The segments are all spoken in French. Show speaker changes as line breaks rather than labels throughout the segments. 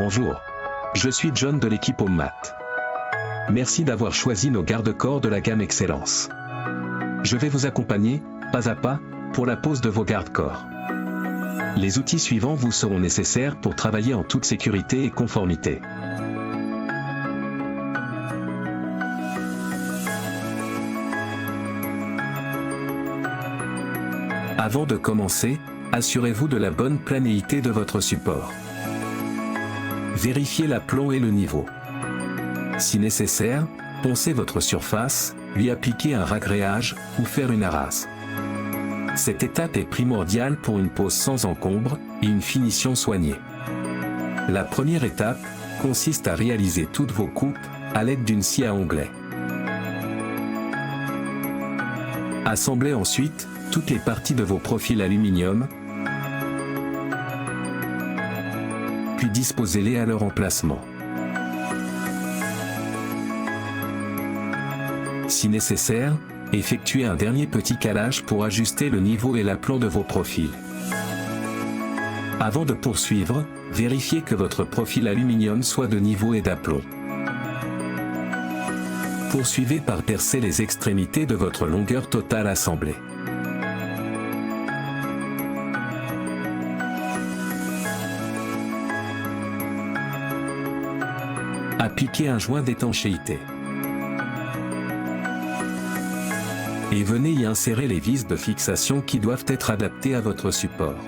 Bonjour. Je suis John de l'équipe HomeMat. Merci d'avoir choisi nos garde-corps de la gamme Excellence. Je vais vous accompagner, pas à pas, pour la pose de vos garde-corps. Les outils suivants vous seront nécessaires pour travailler en toute sécurité et conformité. Avant de commencer, assurez-vous de la bonne planéité de votre support. Vérifiez l'aplomb et le niveau. Si nécessaire, poncez votre surface, lui appliquer un ragréage ou faire une arase. Cette étape est primordiale pour une pose sans encombre et une finition soignée. La première étape consiste à réaliser toutes vos coupes à l'aide d'une scie à onglet. Assemblez ensuite toutes les parties de vos profils aluminium, puis disposez-les à leur emplacement. Si nécessaire, effectuez un dernier petit calage pour ajuster le niveau et l'aplomb de vos profils. Avant de poursuivre, vérifiez que votre profil aluminium soit de niveau et d'aplomb. Poursuivez par percer les extrémités de votre longueur totale assemblée. Appliquez un joint d'étanchéité. Et venez y insérer les vis de fixation qui doivent être adaptées à votre support.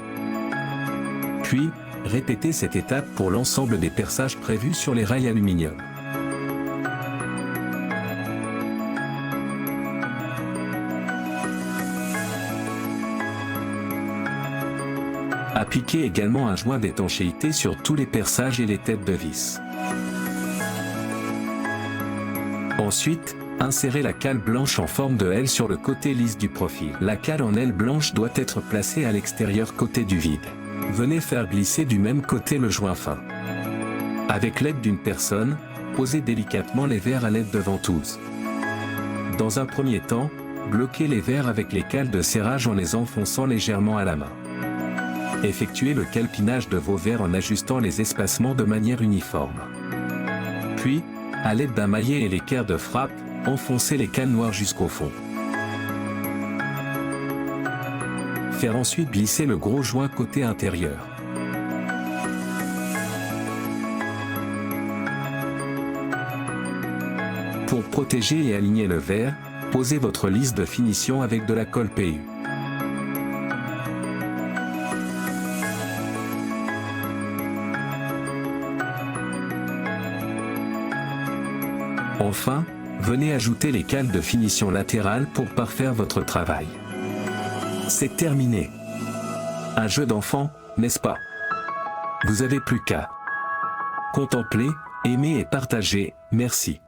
Puis, répétez cette étape pour l'ensemble des perçages prévus sur les rails aluminium. Appliquez également un joint d'étanchéité sur tous les perçages et les têtes de vis. Ensuite, insérez la cale blanche en forme de L sur le côté lisse du profil. La cale en L blanche doit être placée à l'extérieur côté du vide. Venez faire glisser du même côté le joint fin. Avec l'aide d'une personne, posez délicatement les verres à l'aide de ventouses. Dans un premier temps, bloquez les verres avec les cales de serrage en les enfonçant légèrement à la main. Effectuez le calpinage de vos verres en ajustant les espacements de manière uniforme. Puis, à l'aide d'un maillet et l'équerre de frappe, enfoncez les cales noires jusqu'au fond. Faire ensuite glisser le gros joint côté intérieur. Pour protéger et aligner le verre, posez votre lisse de finition avec de la colle PU. Enfin, venez ajouter les cales de finition latérale pour parfaire votre travail. C'est terminé. Un jeu d'enfant, n'est-ce pas? Vous avez plus qu'à contempler, aimer et partager, merci.